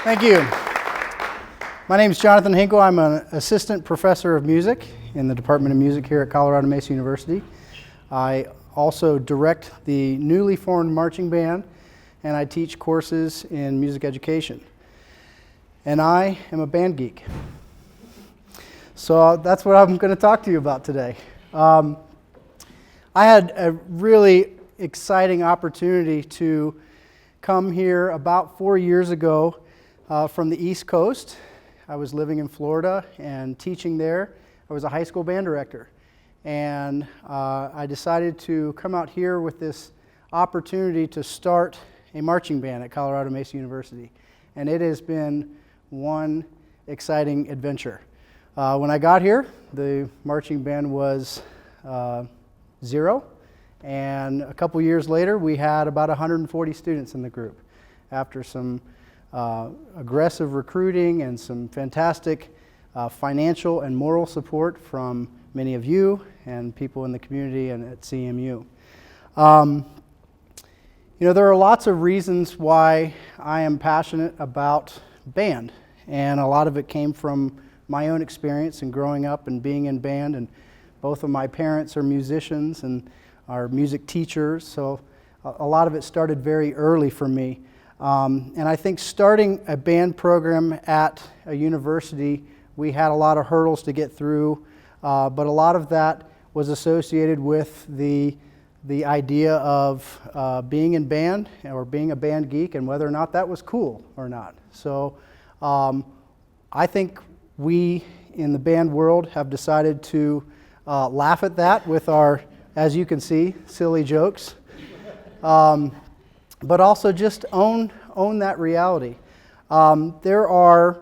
Thank you. My name is Jonathon Hinkle. I'm an assistant professor of music in the Department of Music here at Colorado Mesa University. I also direct the newly formed marching band, and I teach courses in music education. And I am a band geek. So that's what I'm going to talk to you about today. I had a really exciting opportunity to come here about 4 years ago from the East Coast. I was living in Florida and teaching there. I was a high school band director. And I decided to come out here with this opportunity to start a marching band at Colorado Mesa University. And it has been one exciting adventure. When I got here, the marching band was 0. And a couple years later, we had about 140 students in the group after some aggressive recruiting and some fantastic financial and moral support from many of you and people in the community and at CMU. There are lots of reasons why I am passionate about band, and a lot of it came from my own experience in growing up and being in band, and both of my parents are musicians and are music teachers, so a lot of it started very early for me. And I think starting a band program at a university, we had a lot of hurdles to get through, but a lot of that was associated with the idea of being in band or being a band geek and whether or not that was cool or not. So I think we in the band world have decided to laugh at that with our, as you can see, silly jokes. But also just own that reality. There's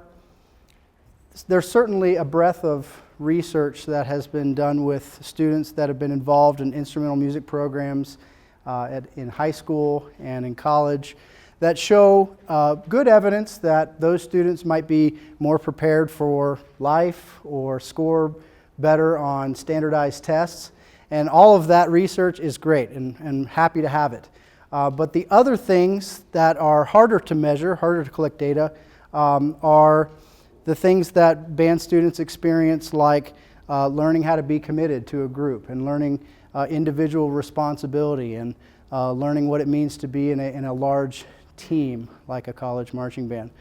certainly a breadth of research that has been done with students that have been involved in instrumental music programs in high school and in college that show good evidence that those students might be more prepared for life or score better on standardized tests. And all of that research is great, and happy to have it. But the other things that are harder to measure, harder to collect data, are the things that band students experience, like learning how to be committed to a group and learning individual responsibility and learning what it means to be in a large team like a college marching band.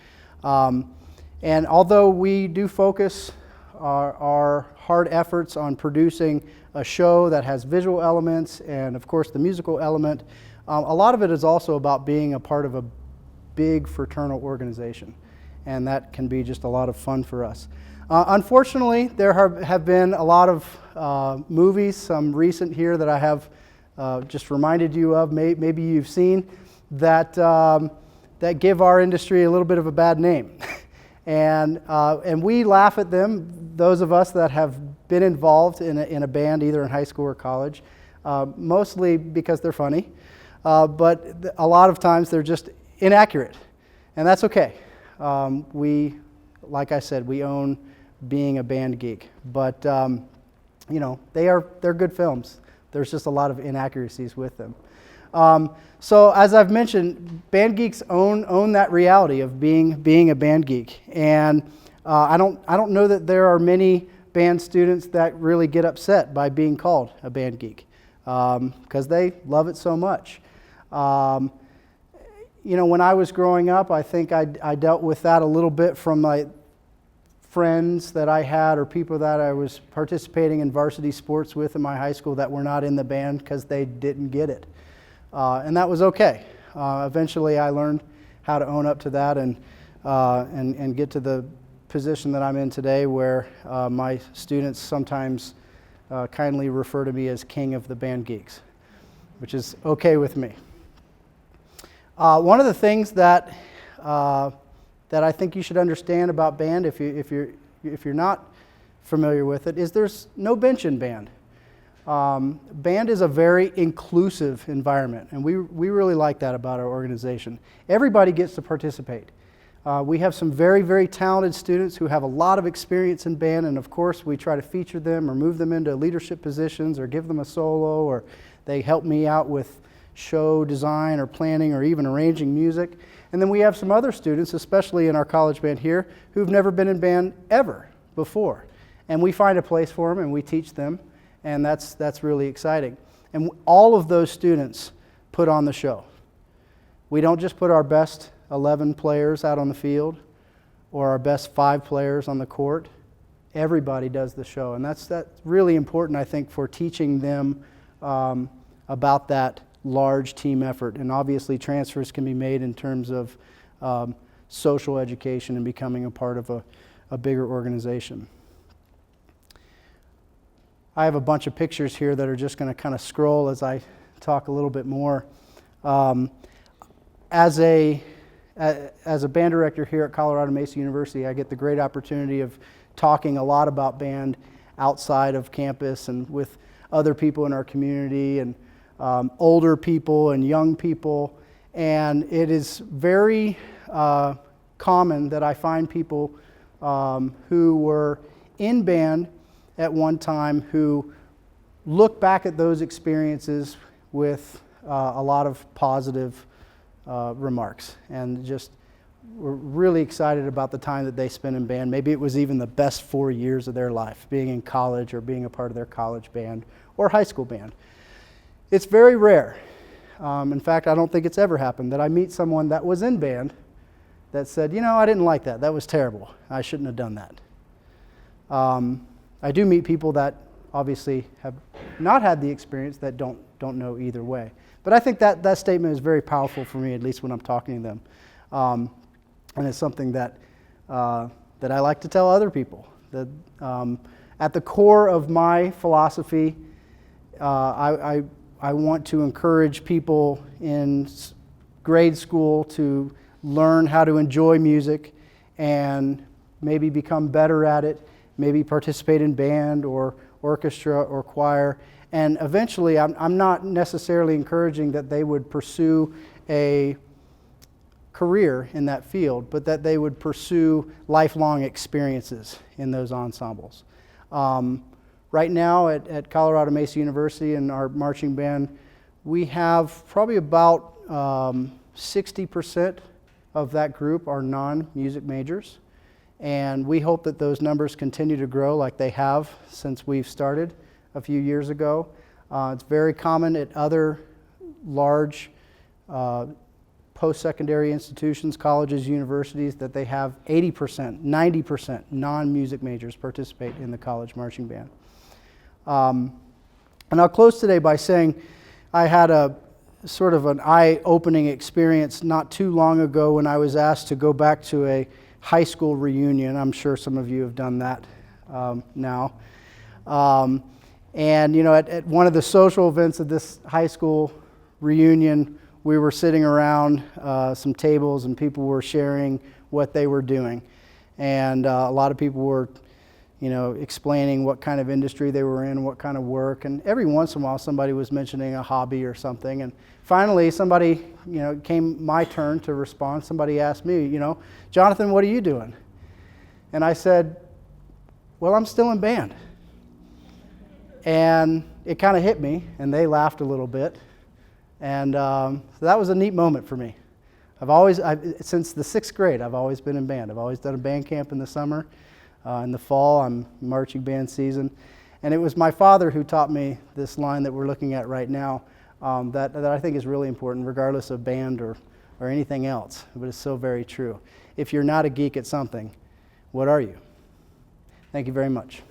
And although we do focus our hard efforts on producing a show that has visual elements and of course the musical element, a lot of it is also about being a part of a big fraternal organization, and that can be just a lot of fun for us. Unfortunately, there have been a lot of movies, some recent here that I have just reminded you of, maybe you've seen, that give our industry a little bit of a bad name. And we laugh at them, those of us that have been involved in a band either in high school or college, mostly because they're funny. But a lot of times they're just inaccurate, and that's okay. Like I said, we own being a band geek, but they're good films. There's just a lot of inaccuracies with them. So as I've mentioned, band geeks own that reality of being a band geek, and I don't know that there are many band students that really get upset by being called a band geek because they love it so much. When I was growing up, I think I dealt with that a little bit from my friends that I had or people that I was participating in varsity sports with in my high school that were not in the band because they didn't get it. And that was okay. Eventually I learned how to own up to that and get to the position that I'm in today where my students sometimes kindly refer to me as king of the band geeks, which is okay with me. One of the things that I think you should understand about band, if you're not familiar with it, is there's no bench in band. Band is a very inclusive environment, and we really like that about our organization. Everybody gets to participate. We have some very, very talented students who have a lot of experience in band, and of course we try to feature them or move them into leadership positions or give them a solo, or they help me out with show design or planning or even arranging music. And then we have some other students, especially in our college band here, who've never been in band ever before. And we find a place for them and we teach them, and that's really exciting. And all of those students put on the show. We don't just put our best 11 players out on the field or our best 5 players on the court. Everybody does the show, and that's really important, I think, for teaching them about that large team effort. And obviously transfers can be made in terms of social education and becoming a part of a bigger organization. I have a bunch of pictures here that are just going to kind of scroll as I talk a little bit more. As a band director here at Colorado Mesa University, I get the great opportunity of talking a lot about band outside of campus and with other people in our community and older people and young people. And it is very common that I find people who were in band at one time who look back at those experiences with a lot of positive remarks, and just were really excited about the time that they spent in band. Maybe it was even the best 4 years of their life, being in college or being a part of their college band or high school band. It's very rare. In fact, I don't think it's ever happened that I meet someone that was in band that said, you know, I didn't like that. That was terrible. I shouldn't have done that. I do meet people that obviously have not had the experience that don't know either way. But I think that statement is very powerful for me, at least when I'm talking to them. And it's something that I like to tell other people. That at the core of my philosophy, I want to encourage people in grade school to learn how to enjoy music and maybe become better at it, maybe participate in band or orchestra or choir. And eventually, I'm not necessarily encouraging that they would pursue a career in that field, but that they would pursue lifelong experiences in those ensembles. Right now at Colorado Mesa University in our marching band, we have probably about 60% of that group are non-music majors. And we hope that those numbers continue to grow like they have since we've started a few years ago. It's very common at other large post-secondary institutions, colleges, universities, that they have 80%, 90% non-music majors participate in the college marching band. And I'll close today by saying I had a sort of an eye-opening experience not too long ago when I was asked to go back to a high school reunion. I'm sure some of you have done that now. And you know, at one of the social events of this high school reunion, we were sitting around some tables and people were sharing what they were doing. And a lot of people were, you know, explaining what kind of industry they were in, what kind of work. And every once in a while somebody was mentioning a hobby or something. And finally somebody, you know, it came my turn to respond. Somebody asked me, you know, Jonathon, what are you doing? And I said, well, I'm still in band. And it kind of hit me, and they laughed a little bit. And so that was a neat moment for me. Since the 6th grade, I've always been in band. I've always done a band camp in the summer. In the fall, I'm marching band season. And it was my father who taught me this line that we're looking at right now that I think is really important, regardless of band or anything else. But it's so very true. If you're not a geek at something, what are you? Thank you very much.